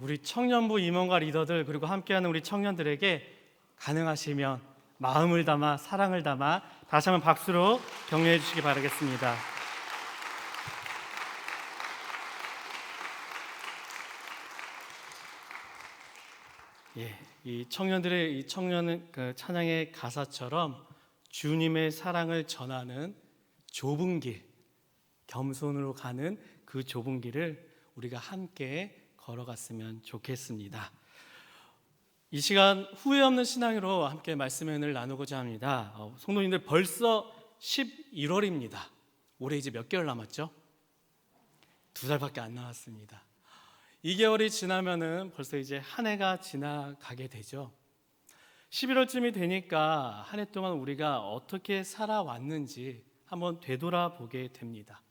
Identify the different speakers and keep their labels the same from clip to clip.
Speaker 1: 우리 청년부 임원과 리더들 그리고 함께하는 우리 청년들에게 가능하시면 마음을 담아 사랑을 담아 다시 한번 박수로 격려해 주시기 바라겠습니다. 이 청년들의 이 청년 찬양의 가사처럼 주님의 사랑을 전하는 좁은 길, 겸손으로 가는 그 좁은 길을 우리가 함께 걸어갔으면 좋겠습니다. 이 시간 후회 없는 신앙으로 함께 말씀의 은혜를 나누고자 합니다. 성도님들, 벌써 11월입니다. 올해 이제 몇 개월 남았죠? 2달밖에 안 남았습니다. 2개월이 지나면은 벌써 이제 한 해가 지나가게 되죠. 11월쯤이 되니까 한 해 동안 우리가 어떻게 살아왔는지 한번 되돌아보게 됩니다.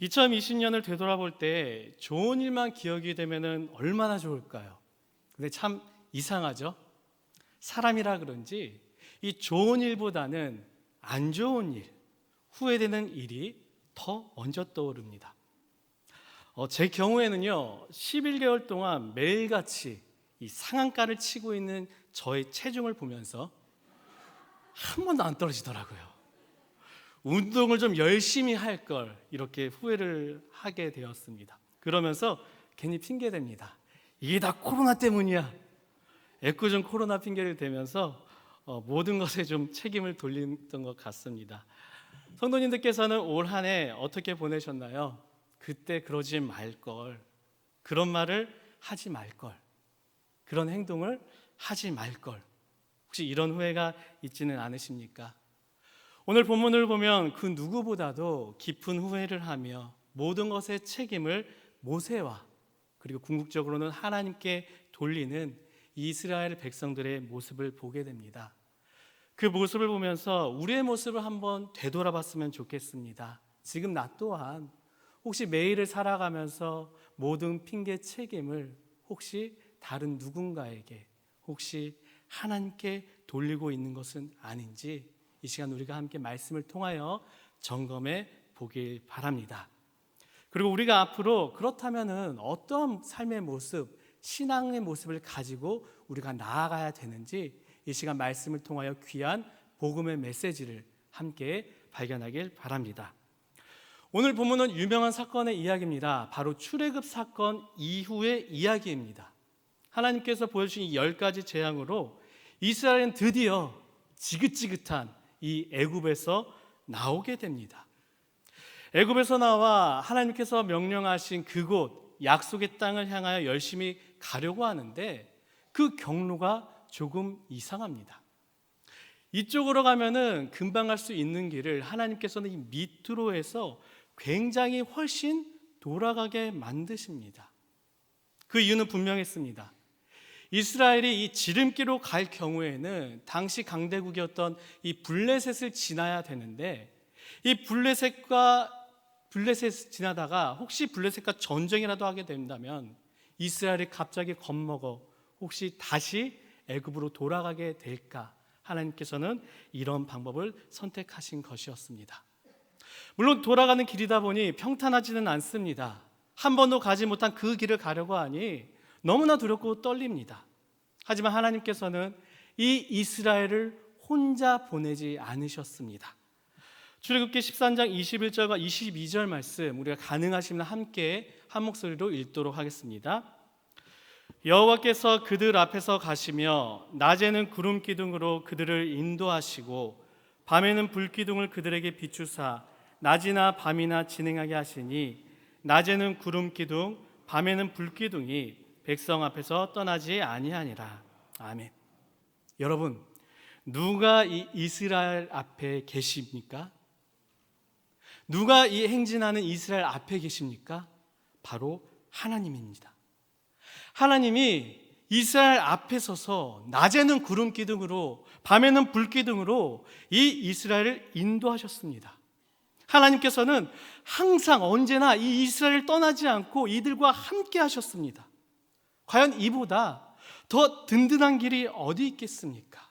Speaker 1: 2020년을 되돌아볼 때 좋은 일만 기억이 되면은 얼마나 좋을까요? 근데 참 이상하죠? 사람이라 그런지 이 좋은 일보다는 안 좋은 일, 후회되는 일이 더 먼저 떠오릅니다. 제 경우에는요, 11개월 동안 매일같이 이 상한가를 치고 있는 저의 체중을 보면서 한 번도 안 떨어지더라고요. 운동을 좀 열심히 할 걸 이렇게 후회를 하게 되었습니다. 그러면서 괜히 핑계댑니다. 이게 다 코로나 때문이야. 애꿎은 코로나 핑계를 대면서 모든 것에 좀 책임을 돌렸던 것 같습니다. 성도님들께서는 올 한 해 어떻게 보내셨나요? 그때 그러지 말걸, 그런 말을 하지 말걸, 그런 행동을 하지 말걸, 혹시 이런 후회가 있지는 않으십니까? 오늘 본문을 보면 그 누구보다도 깊은 후회를 하며 모든 것의 책임을 모세와 그리고 궁극적으로는 하나님께 돌리는 이스라엘 백성들의 모습을 보게 됩니다. 그 모습을 보면서 우리의 모습을 한번 되돌아봤으면 좋겠습니다. 지금 나 또한 혹시 매일을 살아가면서 모든 핑계 책임을 혹시 다른 누군가에게, 혹시 하나님께 돌리고 있는 것은 아닌지 이 시간 우리가 함께 말씀을 통하여 점검해 보길 바랍니다. 그리고 우리가 앞으로 그렇다면은 어떤 삶의 모습, 신앙의 모습을 가지고 우리가 나아가야 되는지 이 시간 말씀을 통하여 귀한 복음의 메시지를 함께 발견하길 바랍니다. 오늘 본문은 유명한 사건의 이야기입니다. 바로 출애굽 사건 이후의 이야기입니다. 하나님께서 보여주신 이 10가지 재앙으로 이스라엘은 드디어 지긋지긋한 이 애굽에서 나오게 됩니다. 애굽에서 나와 하나님께서 명령하신 그곳 약속의 땅을 향하여 열심히 가려고 하는데 그 경로가 조금 이상합니다. 이쪽으로 가면은 금방 갈 수 있는 길을 하나님께서는 이 밑으로 해서 굉장히 훨씬 돌아가게 만드십니다. 그 이유는 분명했습니다. 이스라엘이 이 지름길로 갈 경우에는 당시 강대국이었던 이 블레셋을 지나야 되는데 이 블레셋 지나다가 혹시 블레셋과 전쟁이라도 하게 된다면 이스라엘이 갑자기 겁먹어 혹시 다시 애굽으로 돌아가게 될까? 하나님께서는 이런 방법을 선택하신 것이었습니다. 물론 돌아가는 길이다 보니 평탄하지는 않습니다. 한 번도 가지 못한 그 길을 가려고 하니 너무나 두렵고 떨립니다. 하지만 하나님께서는 이 이스라엘을 혼자 보내지 않으셨습니다. 출애굽기 13장 21절과 22절 말씀 우리가 가능하시면 함께 한 목소리로 읽도록 하겠습니다. 여호와께서 그들 앞에서 가시며 낮에는 구름 기둥으로 그들을 인도하시고 밤에는 불 기둥을 그들에게 비추사 낮이나 밤이나 진행하게 하시니 낮에는 구름 기둥 밤에는 불 기둥이 백성 앞에서 떠나지 아니하니라. 아멘. 여러분, 누가 이 이스라엘 앞에 계십니까? 누가 이 행진하는 이스라엘 앞에 계십니까? 바로 하나님입니다. 하나님이 이스라엘 앞에 서서 낮에는 구름 기둥으로 밤에는 불 기둥으로 이 이스라엘을 인도하셨습니다. 하나님께서는 항상 언제나 이 이스라엘을 떠나지 않고 이들과 함께 하셨습니다. 과연 이보다 더 든든한 길이 어디 있겠습니까?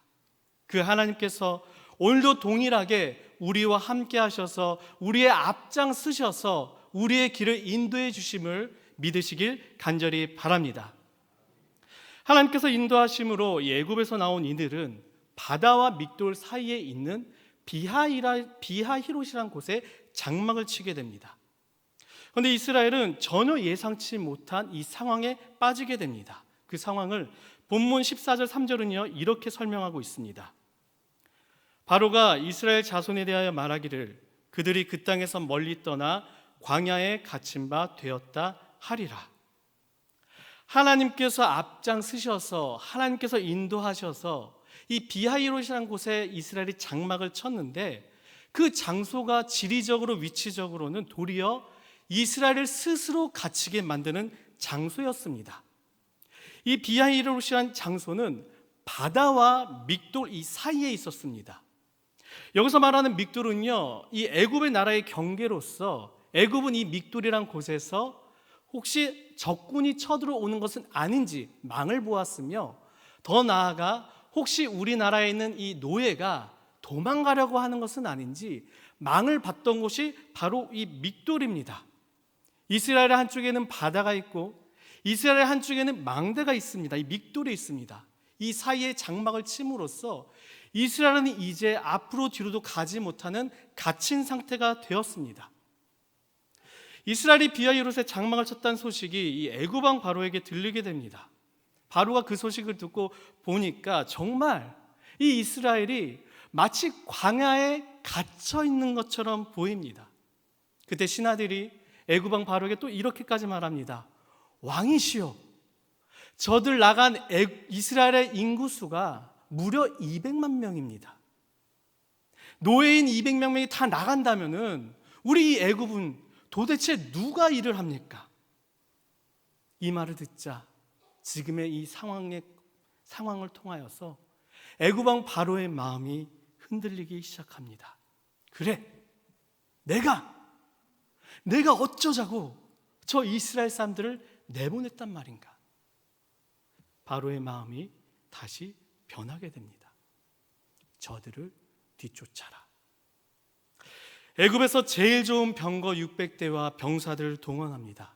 Speaker 1: 그 하나님께서 오늘도 동일하게 우리와 함께 하셔서 우리의 앞장 서셔서 우리의 길을 인도해 주심을 믿으시길 간절히 바랍니다. 하나님께서 인도하심으로 이 애굽에서 나온 이들은 바다와 믹돌 사이에 있는 비하히롯이라는 곳에 장막을 치게 됩니다. 그런데 이스라엘은 전혀 예상치 못한 이 상황에 빠지게 됩니다. 그 상황을 본문 14절 3절은요 이렇게 설명하고 있습니다. 바로가 이스라엘 자손에 대하여 말하기를 그들이 그 땅에서 멀리 떠나 광야에 갇힌 바 되었다 하리라. 하나님께서 앞장서셔서 하나님께서 인도하셔서 이 비하히롯이라는 곳에 이스라엘이 장막을 쳤는데 그 장소가 지리적으로 위치적으로는 도리어 이스라엘을 스스로 갇히게 만드는 장소였습니다. 이 비하히롯이라는 장소는 바다와 믹돌 이 사이에 있었습니다. 여기서 말하는 믹돌은요, 이 애굽의 나라의 경계로서 애굽은 이 믹돌이란 곳에서 혹시 적군이 쳐들어오는 것은 아닌지 망을 보았으며 더 나아가 혹시 우리나라에 있는 이 노예가 도망가려고 하는 것은 아닌지 망을 봤던 곳이 바로 이 믹돌입니다. 이스라엘의 한쪽에는 바다가 있고 이스라엘 한쪽에는 망대가 있습니다. 이 믹돌이 있습니다. 이 사이에 장막을 침으로써 이스라엘은 이제 앞으로 뒤로도 가지 못하는 갇힌 상태가 되었습니다. 이스라엘이 비하히롯에 장막을 쳤다는 소식이 이 애굽 왕 바로에게 들리게 됩니다. 바로가 그 소식을 듣고 보니까 정말 이 이스라엘이 마치 광야에 갇혀 있는 것처럼 보입니다. 그때 신하들이 애굽 왕 바로에게 또 이렇게까지 말합니다. 왕이시여, 저들 나간 이스라엘의 인구수가 무려 200만 명입니다. 노예인 200만 명이 다 나간다면은 우리 이 애굽은 도대체 누가 일을 합니까? 이 말을 듣자 지금의 이 상황을 통하여서 애굽 왕 바로의 마음이 흔들리기 시작합니다. 그래, 내가 어쩌자고 저 이스라엘 사람들을 내보냈단 말인가? 바로의 마음이 다시 변하게 됩니다. 저들을 뒤쫓아라. 애굽에서 제일 좋은 병거 600대와 병사들을 동원합니다.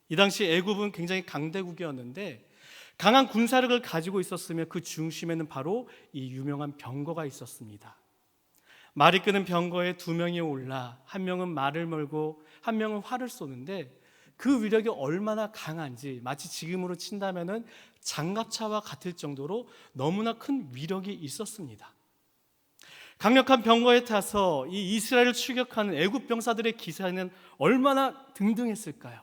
Speaker 1: 이 당시 애굽은 굉장히 강대국이었는데 강한 군사력을 가지고 있었으며 그 중심에는 바로 이 유명한 병거가 있었습니다. 말이 끄는 병거에 2명이 올라 한 명은 말을 몰고 한 명은 활을 쏘는데 그 위력이 얼마나 강한지 마치 지금으로 친다면은 장갑차와 같을 정도로 너무나 큰 위력이 있었습니다. 강력한 병거에 타서 이 이스라엘을 추격하는 애굽 병사들의 기사는 얼마나 등등했을까요?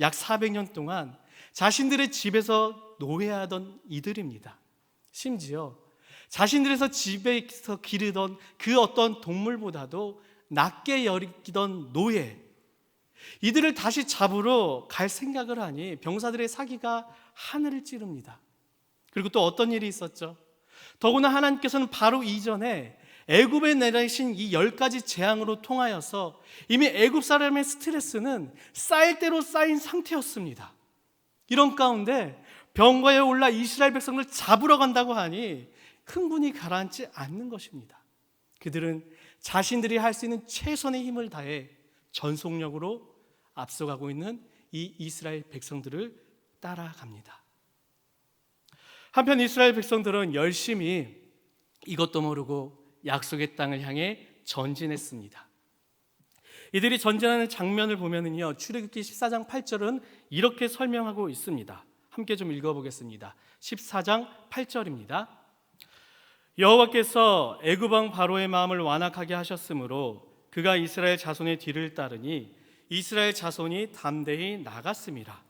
Speaker 1: 약 400년 동안 자신들의 집에서 노예하던 이들입니다. 심지어 자신들에서 집에서 기르던 그 어떤 동물보다도 낮게 여기던 노예, 이들을 다시 잡으러 갈 생각을 하니 병사들의 사기가 하늘을 찌릅니다. 그리고 또 어떤 일이 있었죠? 더구나 하나님께서는 바로 이전에 애굽에 내리신 이 10가지 재앙으로 통하여서 이미 애굽 사람의 스트레스는 쌓일 대로 쌓인 상태였습니다. 이런 가운데 병거에 올라 이스라엘 백성을 잡으러 간다고 하니 흥분이 가라앉지 않는 것입니다. 그들은 자신들이 할 수 있는 최선의 힘을 다해 전속력으로 앞서가고 있는 이 이스라엘 백성들을 따라갑니다. 한편 이스라엘 백성들은 열심히 이것도 모르고 약속의 땅을 향해 전진했습니다. 이들이 전진하는 장면을 보면은요, 출애굽기 14장 8절은 이렇게 설명하고 있습니다. 함께 좀 읽어보겠습니다. 14장 8절입니다. 여호와께서 애굽 왕 바로의 마음을 완악하게 하셨으므로 그가 이스라엘 자손의 뒤를 따르니 이스라엘 자손이 담대히 나갔습니다.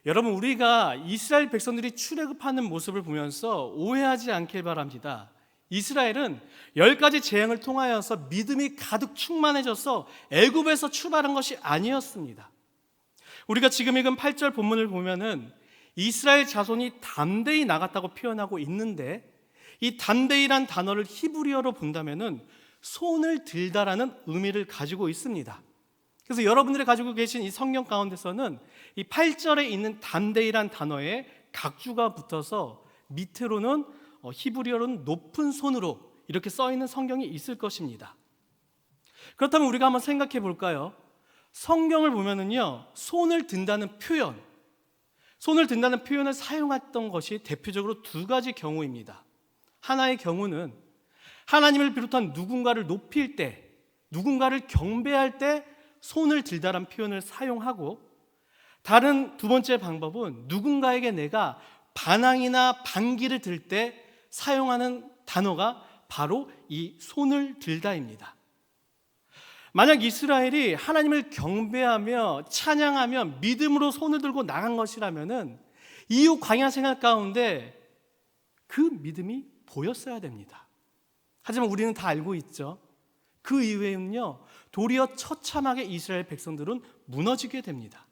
Speaker 1: 여러분, 우리가 이스라엘 백성들이 출애굽하는 모습을 보면서 오해하지 않길 바랍니다. 이스라엘은 10가지 재앙을 통하여서 믿음이 가득 충만해져서 애굽에서 출발한 것이 아니었습니다. 우리가 지금 읽은 8절 본문을 보면은 이스라엘 자손이 담대히 나갔다고 표현하고 있는데 이 담대히란 단어를 히브리어로 본다면은 손을 들다라는 의미를 가지고 있습니다. 그래서 여러분들이 가지고 계신 이 성경 가운데서는 이 8절에 있는 담대히란 단어에 각주가 붙어서 밑으로는 히브리어로는 높은 손으로 이렇게 써 있는 성경이 있을 것입니다. 그렇다면 우리가 한번 생각해 볼까요? 성경을 보면은요, 손을 든다는 표현을 사용했던 것이 대표적으로 두 가지 경우입니다. 하나의 경우는 하나님을 비롯한 누군가를 높일 때, 누군가를 경배할 때 손을 들다란 표현을 사용하고, 다른 두 번째 방법은 누군가에게 내가 반항이나 반기를 들 때 사용하는 단어가 바로 이 손을 들다입니다. 만약 이스라엘이 하나님을 경배하며 찬양하며 믿음으로 손을 들고 나간 것이라면은 이후 광야 생활 가운데 그 믿음이 보였어야 됩니다. 하지만 우리는 다 알고 있죠. 그 이후에는요, 도리어 처참하게 이스라엘 백성들은 무너지게 됩니다.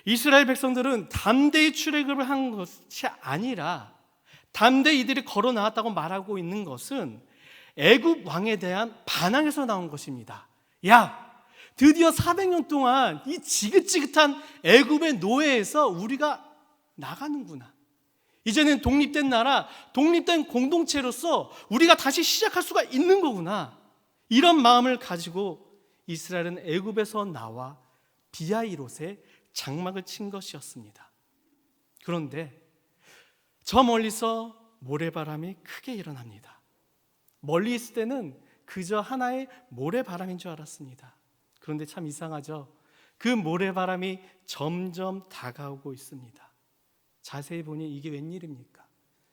Speaker 1: 이스라엘 백성들은 담대히 출애굽을 한 것이 아니라 담대히 이들이 걸어 나왔다고 말하고 있는 것은 애굽 왕에 대한 반항에서 나온 것입니다. 야, 드디어 400년 동안 이 지긋지긋한 애굽의 노예에서 우리가 나가는구나. 이제는 독립된 나라, 독립된 공동체로서 우리가 다시 시작할 수가 있는 거구나. 이런 마음을 가지고 이스라엘은 애굽에서 나와 비하이롯에 장막을 친 것이었습니다. 그런데 저 멀리서 모래바람이 크게 일어납니다. 멀리 있을 때는 그저 하나의 모래바람인 줄 알았습니다. 그런데 참 이상하죠. 그 모래바람이 점점 다가오고 있습니다. 자세히 보니 이게 웬일입니까?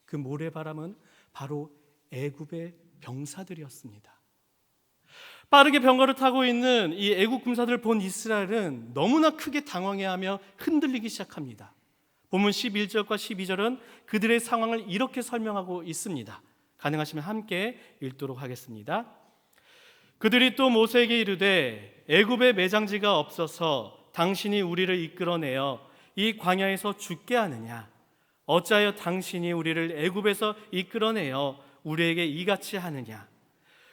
Speaker 1: 그 모래바람은 바로 애굽의 병사들이었습니다. 빠르게 병거를 타고 있는 이 애국 군사들을 본 이스라엘은 너무나 크게 당황해하며 흔들리기 시작합니다. 본문 11절과 12절은 그들의 상황을 이렇게 설명하고 있습니다. 가능하시면 함께 읽도록 하겠습니다. 그들이 또 모세에게 이르되 애굽에 매장지가 없어서 당신이 우리를 이끌어내어 이 광야에서 죽게 하느냐? 어찌하여 당신이 우리를 애굽에서 이끌어내어 우리에게 이같이 하느냐?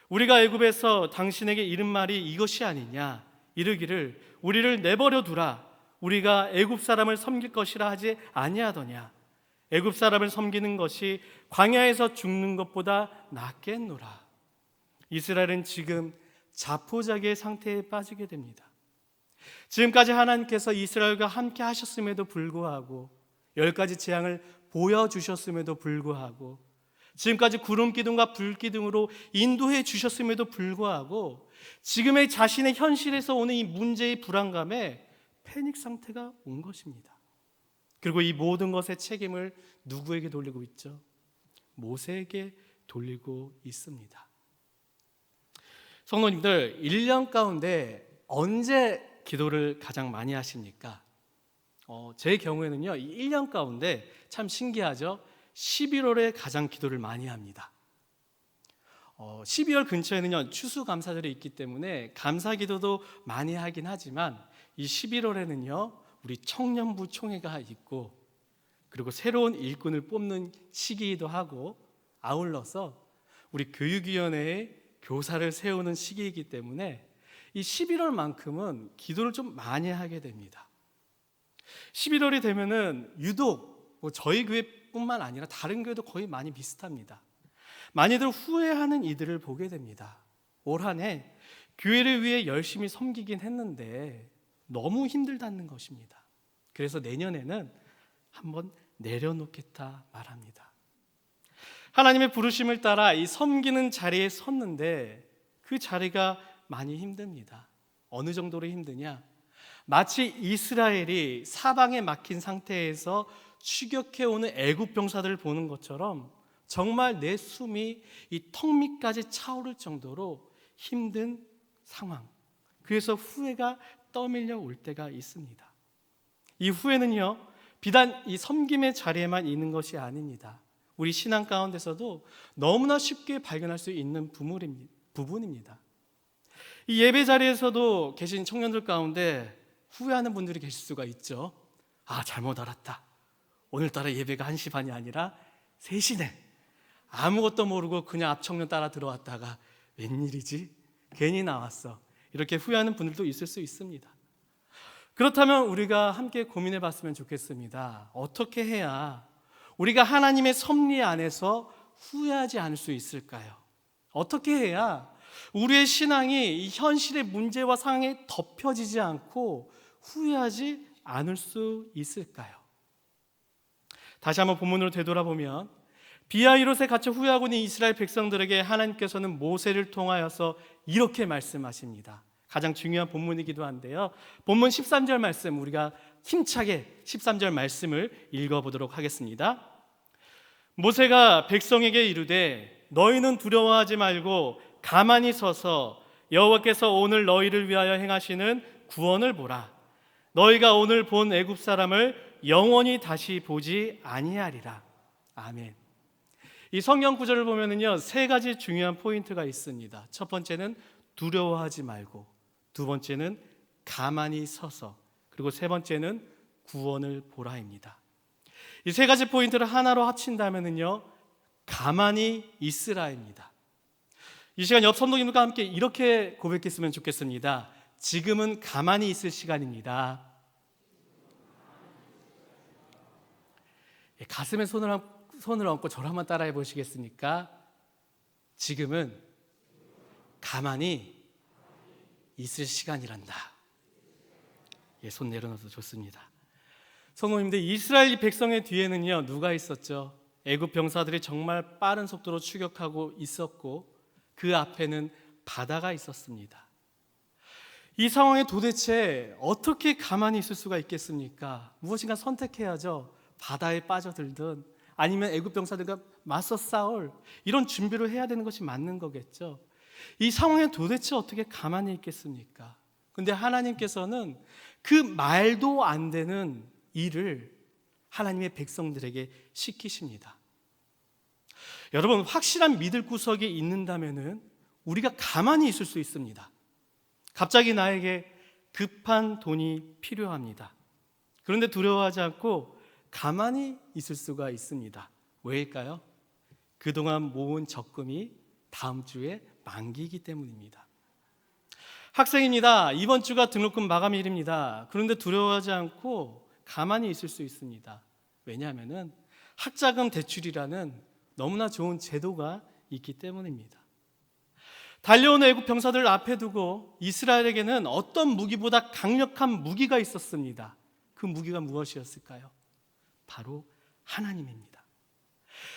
Speaker 1: 우리가 애굽에서 당신에게 이른 말이 이것이 아니냐? 이르기를 우리를 내버려 두라. 우리가 애굽 사람을 섬길 것이라 하지 아니하더냐? 애굽 사람을 섬기는 것이 광야에서 죽는 것보다 낫겠노라. 이스라엘은 지금 자포자기의 상태에 빠지게 됩니다. 지금까지 하나님께서 이스라엘과 함께 하셨음에도 불구하고 10가지 재앙을 보여주셨음에도 불구하고 지금까지 구름 기둥과 불 기둥으로 인도해 주셨음에도 불구하고 지금의 자신의 현실에서 오는 이 문제의 불안감에 패닉 상태가 온 것입니다. 그리고 이 모든 것의 책임을 누구에게 돌리고 있죠? 모세에게 돌리고 있습니다. 성도님들, 1년 가운데 언제 기도를 가장 많이 하십니까? 제 경우에는요, 이 1년 가운데 참 신기하죠. 11월에 가장 기도를 많이 합니다. 12월 근처에는요, 추수감사절이 있기 때문에 감사기도도 많이 하긴 하지만 이 11월에는요, 우리 청년부 총회가 있고 그리고 새로운 일꾼을 뽑는 시기이기도 하고 아울러서 우리 교육위원회에 교사를 세우는 시기이기 때문에 이 11월만큼은 기도를 좀 많이 하게 됩니다. 11월이 되면은 유독 저희 교회뿐만 아니라 다른 교회도 거의 많이 비슷합니다. 많이들 후회하는 이들을 보게 됩니다. 올 한 해 교회를 위해 열심히 섬기긴 했는데 너무 힘들다는 것입니다. 그래서 내년에는 한번 내려놓겠다 말합니다. 하나님의 부르심을 따라 이 섬기는 자리에 섰는데 그 자리가 많이 힘듭니다. 어느 정도로 힘드냐? 마치 이스라엘이 사방에 막힌 상태에서 추격해오는 애굽 병사들을 보는 것처럼 정말 내 숨이 이 턱 밑까지 차오를 정도로 힘든 상황. 그래서 후회가 떠밀려 올 때가 있습니다. 이 후회는요, 비단 이 섬김의 자리에만 있는 것이 아닙니다. 우리 신앙 가운데서도 너무나 쉽게 발견할 수 있는 부분입니다. 이 예배 자리에서도 계신 청년들 가운데 후회하는 분들이 계실 수가 있죠. 아, 잘못 알았다. 오늘따라 예배가 1시 반이 아니라 3시네. 아무것도 모르고 그냥 앞청년 따라 들어왔다가 웬일이지? 괜히 나왔어. 이렇게 후회하는 분들도 있을 수 있습니다. 그렇다면 우리가 함께 고민해 봤으면 좋겠습니다. 어떻게 해야 우리가 하나님의 섭리 안에서 후회하지 않을 수 있을까요? 어떻게 해야 우리의 신앙이 이 현실의 문제와 상황에 덮여지지 않고 후회하지 않을 수 있을까요? 다시 한번 본문으로 되돌아보면 비하이롯에 갇혀 후회하고 있는 이스라엘 백성들에게 하나님께서는 모세를 통하여서 이렇게 말씀하십니다. 가장 중요한 본문이기도 한데요. 본문 13절 말씀, 우리가 힘차게 13절 말씀을 읽어보도록 하겠습니다. 모세가 백성에게 이르되 너희는 두려워하지 말고 가만히 서서 여호와께서 오늘 너희를 위하여 행하시는 구원을 보라. 너희가 오늘 본 애굽 사람을 영원히 다시 보지 아니하리라. 아멘. 이 성경 구절을 보면은요, 세 가지 중요한 포인트가 있습니다. 첫 번째는 두려워하지 말고, 두 번째는 가만히 서서, 그리고 세 번째는 구원을 보라입니다. 이 세 가지 포인트를 하나로 합친다면은요, 가만히 있으라입니다. 이 시간 옆 선동님과 함께 이렇게 고백했으면 좋겠습니다. 지금은 가만히 있을 시간입니다. 가슴에 손을 얹고 저를 한번 따라해 보시겠습니까? 지금은 가만히 있을 시간이란다. 손 내려놔도 좋습니다. 성도님들, 이스라엘 백성의 뒤에는요, 누가 있었죠? 애굽 병사들이 정말 빠른 속도로 추격하고 있었고 그 앞에는 바다가 있었습니다. 이 상황에 도대체 어떻게 가만히 있을 수가 있겠습니까? 무엇인가 선택해야죠. 바다에 빠져들든 아니면 애굽 병사들과 맞서 싸울 이런 준비를 해야 되는 것이 맞는 거겠죠. 이 상황에 도대체 어떻게 가만히 있겠습니까? 근데 하나님께서는 그 말도 안 되는 일을 하나님의 백성들에게 시키십니다. 여러분, 확실한 믿을 구석이 있는다면은 우리가 가만히 있을 수 있습니다. 갑자기 나에게 급한 돈이 필요합니다. 그런데 두려워하지 않고 가만히 있을 수가 있습니다. 왜일까요? 그동안 모은 적금이 다음 주에 만기이기 때문입니다. 학생입니다. 이번 주가 등록금 마감일입니다. 그런데 두려워하지 않고 가만히 있을 수 있습니다. 왜냐하면 학자금 대출이라는 너무나 좋은 제도가 있기 때문입니다. 달려오는 애굽 병사들을 앞에 두고 이스라엘에게는 어떤 무기보다 강력한 무기가 있었습니다. 그 무기가 무엇이었을까요? 바로 하나님입니다.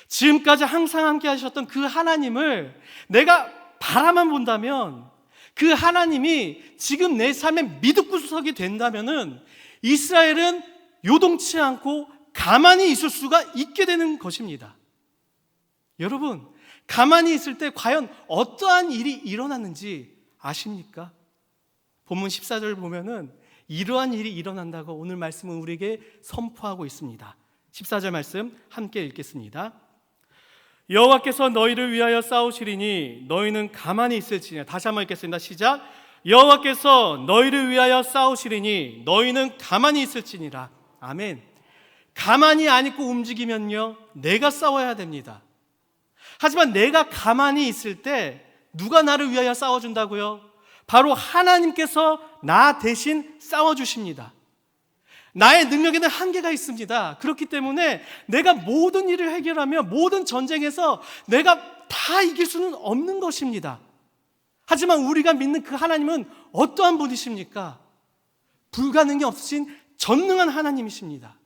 Speaker 1: 지금까지 항상 함께 하셨던 그 하나님을 내가 바라만 본다면, 그 하나님이 지금 내 삶의 미득구석이 된다면은 이스라엘은 요동치 않고 가만히 있을 수가 있게 되는 것입니다. 여러분, 가만히 있을 때 과연 어떠한 일이 일어났는지 아십니까? 본문 14절 보면은 이러한 일이 일어난다고 오늘 말씀은 우리에게 선포하고 있습니다. 14절 말씀 함께 읽겠습니다. 여호와께서 너희를 위하여 싸우시리니 너희는 가만히 있을지니라. 다시 한번 읽겠습니다. 시작. 여호와께서 너희를 위하여 싸우시리니 너희는 가만히 있을지니라. 아멘. 가만히 안 있고 움직이면요, 내가 싸워야 됩니다. 하지만 내가 가만히 있을 때 누가 나를 위하여 싸워준다고요? 바로 하나님께서 나 대신 싸워주십니다. 나의 능력에는 한계가 있습니다. 그렇기 때문에 내가 모든 일을 해결하며 모든 전쟁에서 내가 다 이길 수는 없는 것입니다. 하지만 우리가 믿는 그 하나님은 어떠한 분이십니까? 불가능이 없으신 전능한 하나님이십니다.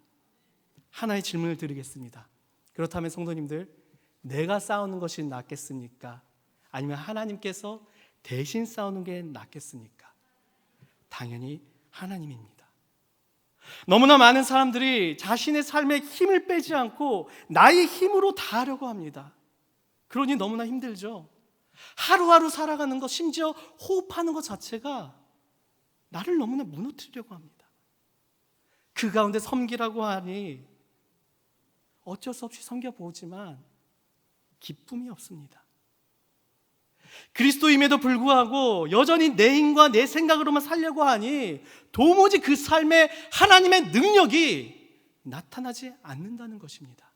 Speaker 1: 하나의 질문을 드리겠습니다. 그렇다면 성도님들, 내가 싸우는 것이 낫겠습니까? 아니면 하나님께서 대신 싸우는 게 낫겠습니까? 당연히 하나님입니다. 너무나 많은 사람들이 자신의 삶에 힘을 빼지 않고 나의 힘으로 다 하려고 합니다. 그러니 너무나 힘들죠. 하루하루 살아가는 것, 심지어 호흡하는 것 자체가 나를 너무나 무너뜨리려고 합니다. 그 가운데 섬기라고 하니 어쩔 수 없이 섬겨보지만 기쁨이 없습니다. 그리스도임에도 불구하고 여전히 내 힘과 내 생각으로만 살려고 하니 도무지 그 삶에 하나님의 능력이 나타나지 않는다는 것입니다.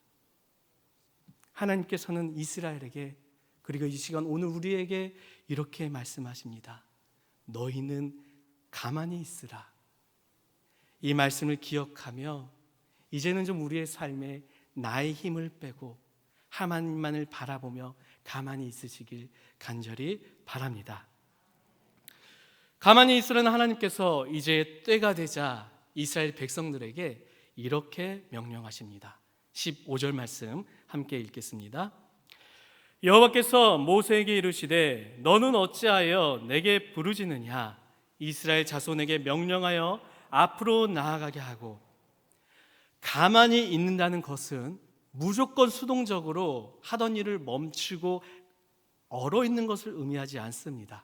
Speaker 1: 하나님께서는 이스라엘에게, 그리고 이 시간 오늘 우리에게 이렇게 말씀하십니다. 너희는 가만히 있으라. 이 말씀을 기억하며 이제는 좀 우리의 삶에 나의 힘을 빼고 하나님만을 바라보며 가만히 있으시길 간절히 바랍니다. 가만히 있으라는 하나님께서 이제 때가 되자 이스라엘 백성들에게 이렇게 명령하십니다. 15절 말씀 함께 읽겠습니다. 여호와께서 모세에게 이르시되 너는 어찌하여 내게 부르짖느냐? 이스라엘 자손에게 명령하여 앞으로 나아가게 하고. 가만히 있는다는 것은 무조건 수동적으로 하던 일을 멈추고 얼어 있는 것을 의미하지 않습니다.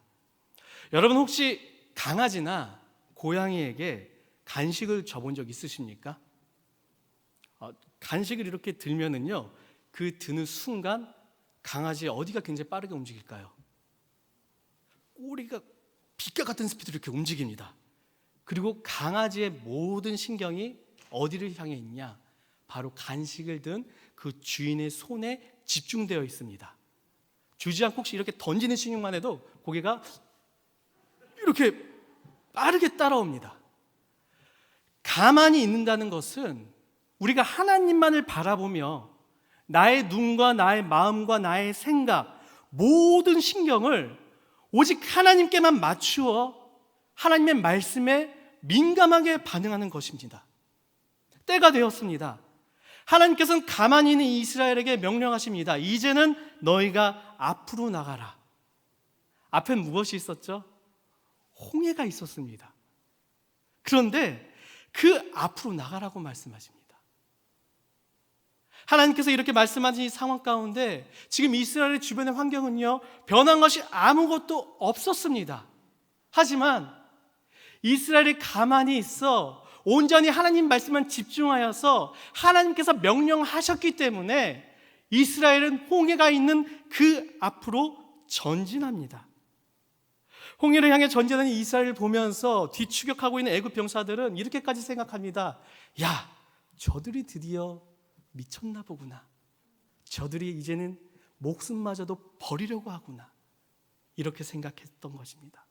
Speaker 1: 여러분 혹시 강아지나 고양이에게 간식을 줘본 적 있으십니까? 간식을 이렇게 들면은요, 그 드는 순간 강아지의 어디가 굉장히 빠르게 움직일까요? 꼬리가 빛과 같은 스피드로 이렇게 움직입니다. 그리고 강아지의 모든 신경이 어디를 향해 있냐? 바로 간식을 든 그 주인의 손에 집중되어 있습니다. 주지 않고 혹시 이렇게 던지는 신경만 해도 고개가 이렇게 빠르게 따라옵니다. 가만히 있는다는 것은 우리가 하나님만을 바라보며 나의 눈과 나의 마음과 나의 생각, 모든 신경을 오직 하나님께만 맞추어 하나님의 말씀에 민감하게 반응하는 것입니다. 때가 되었습니다. 하나님께서는 가만히 있는 이스라엘에게 명령하십니다. 이제는 너희가 앞으로 나가라. 앞엔 무엇이 있었죠? 홍해가 있었습니다. 그런데 그 앞으로 나가라고 말씀하십니다. 하나님께서 이렇게 말씀하신 상황 가운데 지금 이스라엘의 주변의 환경은요, 변한 것이 아무것도 없었습니다. 하지만 이스라엘이 가만히 있어 온전히 하나님 말씀만 집중하여서 하나님께서 명령하셨기 때문에 이스라엘은 홍해가 있는 그 앞으로 전진합니다. 홍해를 향해 전진하는 이스라엘을 보면서 뒤추격하고 있는 애굽 병사들은 이렇게까지 생각합니다. 야, 저들이 드디어 미쳤나 보구나. 저들이 이제는 목숨마저도 버리려고 하구나. 이렇게 생각했던 것입니다.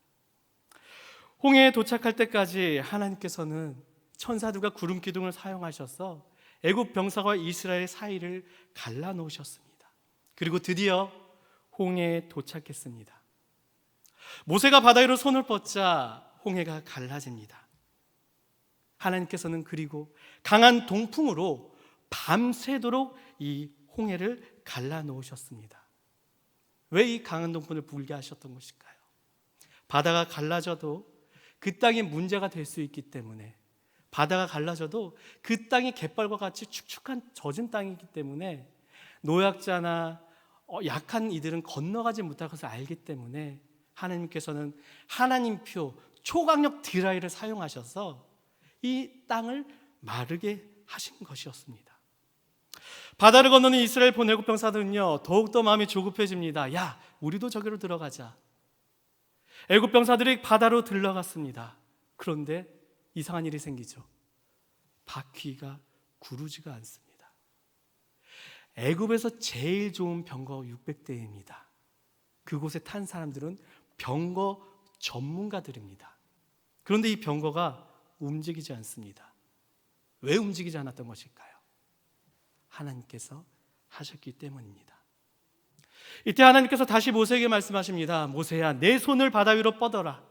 Speaker 1: 홍해에 도착할 때까지 하나님께서는 천사들과 구름 기둥을 사용하셔서 애굽 병사와 이스라엘 사이를 갈라놓으셨습니다. 그리고 드디어 홍해에 도착했습니다. 모세가 바다 위로 손을 뻗자 홍해가 갈라집니다. 하나님께서는 그리고 강한 동풍으로 밤새도록 이 홍해를 갈라놓으셨습니다. 왜 이 강한 동풍을 불게 하셨던 것일까요? 바다가 갈라져도 그 땅이 문제가 될 수 있기 때문에, 바다가 갈라져도 그 땅이 갯벌과 같이 축축한 젖은 땅이기 때문에 노약자나 약한 이들은 건너가지 못할 것을 알기 때문에 하나님께서는 하나님표 초강력 드라이를 사용하셔서 이 땅을 마르게 하신 것이었습니다. 바다를 건너는 이스라엘 애굽 병사들은요, 더욱더 마음이 조급해집니다. 야, 우리도 저기로 들어가자. 애굽 병사들이 바다로 들어갔습니다. 그런데 이상한 일이 생기죠. 바퀴가 구르지가 않습니다. 애굽에서 제일 좋은 병거 600대입니다. 그곳에 탄 사람들은 병거 전문가들입니다. 그런데 이 병거가 움직이지 않습니다. 왜 움직이지 않았던 것일까요? 하나님께서 하셨기 때문입니다. 이때 하나님께서 다시 모세에게 말씀하십니다. 모세야, 내 손을 바다 위로 뻗어라.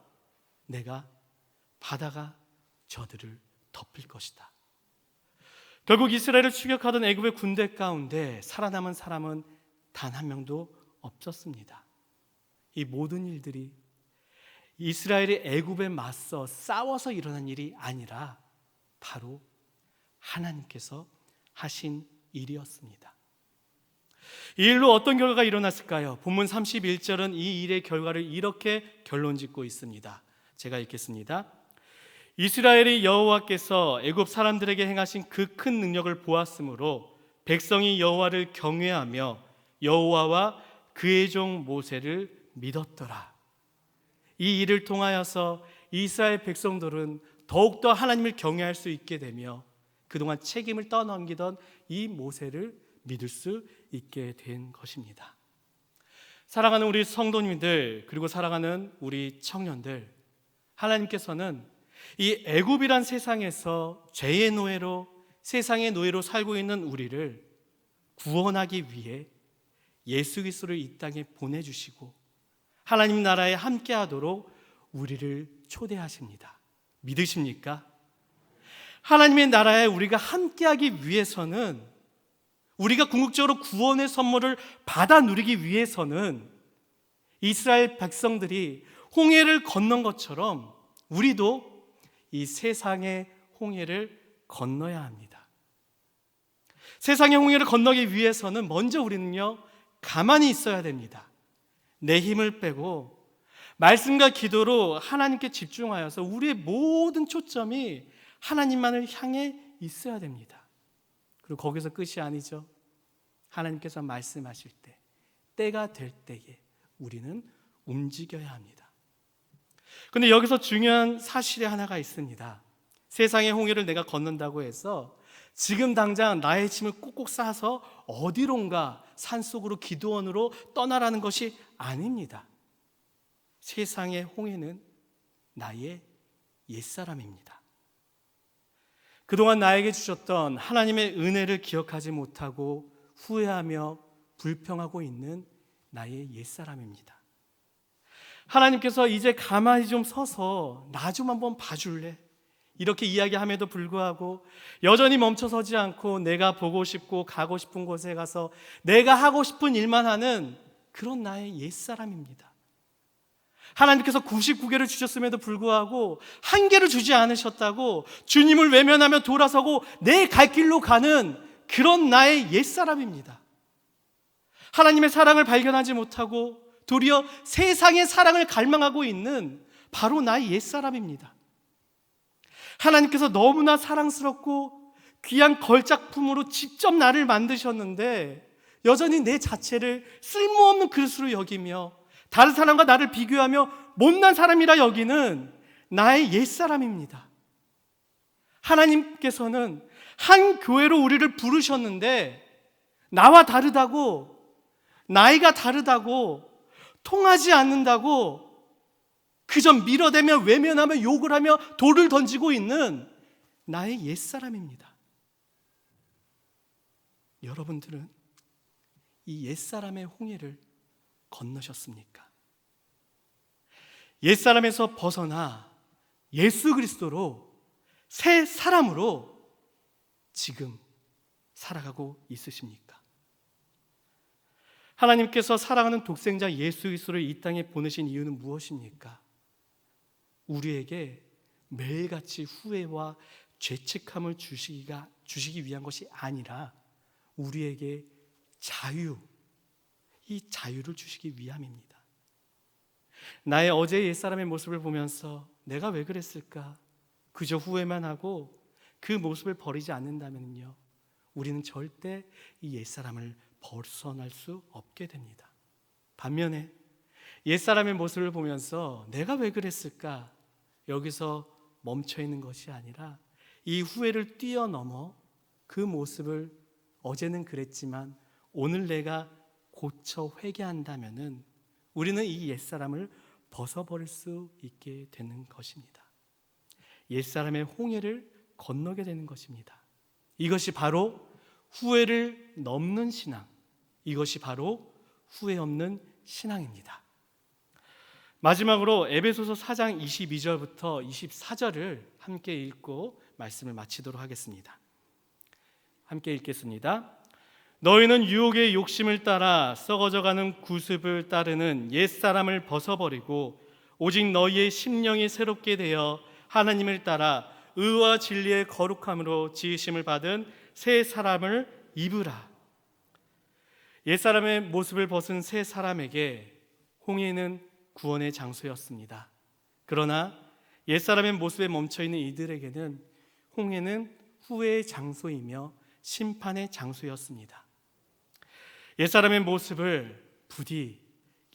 Speaker 1: 내가 바다가 저들을 덮을 것이다. 결국 이스라엘을 추격하던 애굽의 군대 가운데 살아남은 사람은 단 한 명도 없었습니다. 이 모든 일들이 이스라엘이 애굽에 맞서 싸워서 일어난 일이 아니라 바로 하나님께서 하신 일이었습니다. 이 일로 어떤 결과가 일어났을까요? 본문 31절은 이 일의 결과를 이렇게 결론짓고 있습니다. 제가 읽겠습니다. 이스라엘이 여호와께서 애굽 사람들에게 행하신 그 큰 능력을 보았으므로 백성이 여호와를 경외하며 여호와와 그의 종 모세를 믿었더라. 이 일을 통하여서 이스라엘 백성들은 더욱더 하나님을 경외할 수 있게 되며 그동안 책임을 떠넘기던 이 모세를 믿을 수 있게 된 것입니다. 사랑하는 우리 성도님들, 그리고 사랑하는 우리 청년들, 하나님께서는 이 애굽이란 세상에서 죄의 노예로, 세상의 노예로 살고 있는 우리를 구원하기 위해 예수 그리스도를 이 땅에 보내주시고 하나님 나라에 함께하도록 우리를 초대하십니다. 믿으십니까? 하나님의 나라에 우리가 함께하기 위해서는, 우리가 궁극적으로 구원의 선물을 받아 누리기 위해서는 이스라엘 백성들이 홍해를 건넌 것처럼 우리도 이 세상의 홍해를 건너야 합니다. 세상의 홍해를 건너기 위해서는 먼저 우리는요, 가만히 있어야 됩니다. 내 힘을 빼고 말씀과 기도로 하나님께 집중하여서 우리의 모든 초점이 하나님만을 향해 있어야 됩니다. 그리고 거기서 끝이 아니죠. 하나님께서 말씀하실 때, 때가 될 때에 우리는 움직여야 합니다. 그런데 여기서 중요한 사실이 하나가 있습니다. 세상의 홍해를 내가 건넌다고 해서 지금 당장 나의 짐을 꾹꾹 싸서 어디론가 산속으로 기도원으로 떠나라는 것이 아닙니다. 세상의 홍해는 나의 옛사람입니다. 그동안 나에게 주셨던 하나님의 은혜를 기억하지 못하고 후회하며 불평하고 있는 나의 옛사람입니다. 하나님께서 이제 가만히 좀 서서 나 좀 한번 봐줄래? 이렇게 이야기함에도 불구하고 여전히 멈춰서지 않고 내가 보고 싶고 가고 싶은 곳에 가서 내가 하고 싶은 일만 하는 그런 나의 옛사람입니다. 하나님께서 99개를 주셨음에도 불구하고 한 개를 주지 않으셨다고 주님을 외면하며 돌아서고 내 갈 길로 가는 그런 나의 옛사람입니다. 하나님의 사랑을 발견하지 못하고 도리어 세상의 사랑을 갈망하고 있는 바로 나의 옛사람입니다. 하나님께서 너무나 사랑스럽고 귀한 걸작품으로 직접 나를 만드셨는데 여전히 내 자체를 쓸모없는 그릇으로 여기며 다른 사람과 나를 비교하며 못난 사람이라 여기는 나의 옛사람입니다. 하나님께서는 한 교회로 우리를 부르셨는데 나와 다르다고, 나이가 다르다고, 통하지 않는다고 그저 밀어대며 외면하며 욕을 하며 돌을 던지고 있는 나의 옛사람입니다. 여러분들은 이 옛사람의 홍해를 건너셨습니까? 옛사람에서 벗어나 예수 그리스도로 새 사람으로 지금 살아가고 있으십니까? 하나님께서 사랑하는 독생자 예수 그리스도를 이 땅에 보내신 이유는 무엇입니까? 우리에게 매일같이 후회와 죄책감을 주시기 위한 것이 아니라 우리에게 자유, 이 자유를 주시기 위함입니다. 나의 어제의 옛사람의 모습을 보면서 내가 왜 그랬을까? 그저 후회만 하고 그 모습을 버리지 않는다면요, 우리는 절대 이 옛사람을 벗어날 수 없게 됩니다. 반면에 옛사람의 모습을 보면서 내가 왜 그랬을까? 여기서 멈춰 있는 것이 아니라 이 후회를 뛰어넘어 그 모습을 어제는 그랬지만 오늘 내가 고쳐 회개한다면은 우리는 이 옛사람을 벗어버릴 수 있게 되는 것입니다. 옛사람의 홍해를 건너게 되는 것입니다. 이것이 바로 후회를 넘는 신앙, 이것이 바로 후회 없는 신앙입니다. 마지막으로 에베소서 4장 22절부터 24절을 함께 읽고 말씀을 마치도록 하겠습니다. 함께 읽겠습니다. 너희는 유혹의 욕심을 따라 썩어져가는 구습을 따르는 옛사람을 벗어버리고 오직 너희의 심령이 새롭게 되어 하나님을 따라 의와 진리의 거룩함으로 지으심을 받은 새 사람을 입으라. 옛사람의 모습을 벗은 새 사람에게 홍해는 구원의 장소였습니다. 그러나 옛사람의 모습에 멈춰있는 이들에게는 홍해는 후회의 장소이며 심판의 장소였습니다. 옛사람의 모습을 부디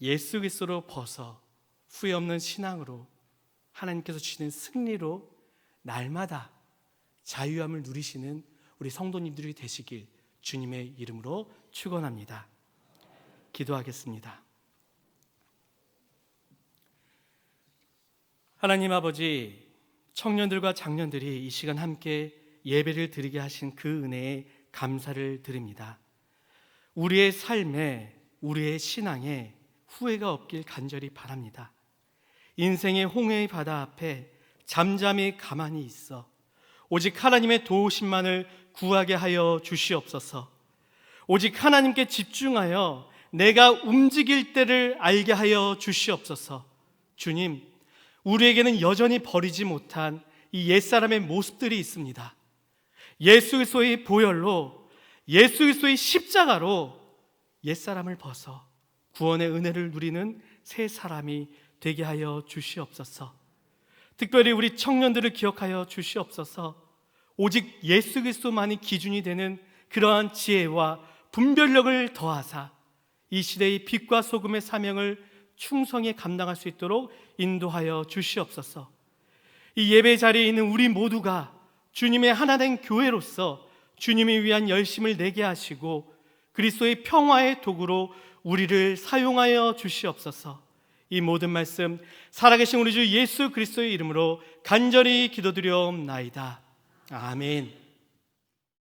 Speaker 1: 예수 그리스도로 벗어 후회 없는 신앙으로 하나님께서 주시는 승리로 날마다 자유함을 누리시는 우리 성도님들이 되시길 주님의 이름으로 축원합니다. 기도하겠습니다. 하나님 아버지, 청년들과 장년들이 이 시간 함께 예배를 드리게 하신 그 은혜에 감사를 드립니다. 우리의 삶에 우리의 신앙에 후회가 없길 간절히 바랍니다. 인생의 홍해의 바다 앞에 잠잠히 가만히 있어 오직 하나님의 도우심만을 구하게 하여 주시옵소서. 오직 하나님께 집중하여 내가 움직일 때를 알게 하여 주시옵소서. 주님, 우리에게는 여전히 버리지 못한 이 옛사람의 모습들이 있습니다. 예수 그리스도의 보혈로, 예수 그리스도의 십자가로 옛사람을 벗어 구원의 은혜를 누리는 새 사람이 되게 하여 주시옵소서. 특별히 우리 청년들을 기억하여 주시옵소서. 오직 예수 그리스도만이 기준이 되는 그러한 지혜와 분별력을 더하사 이 시대의 빛과 소금의 사명을 충성히 감당할 수 있도록 인도하여 주시옵소서. 이 예배 자리에 있는 우리 모두가 주님의 하나된 교회로서 주님을 위한 열심을 내게 하시고 그리스도의 평화의 도구로 우리를 사용하여 주시옵소서. 이 모든 말씀 살아계신 우리 주 예수 그리스도의 이름으로 간절히 기도드려옵나이다. 아멘.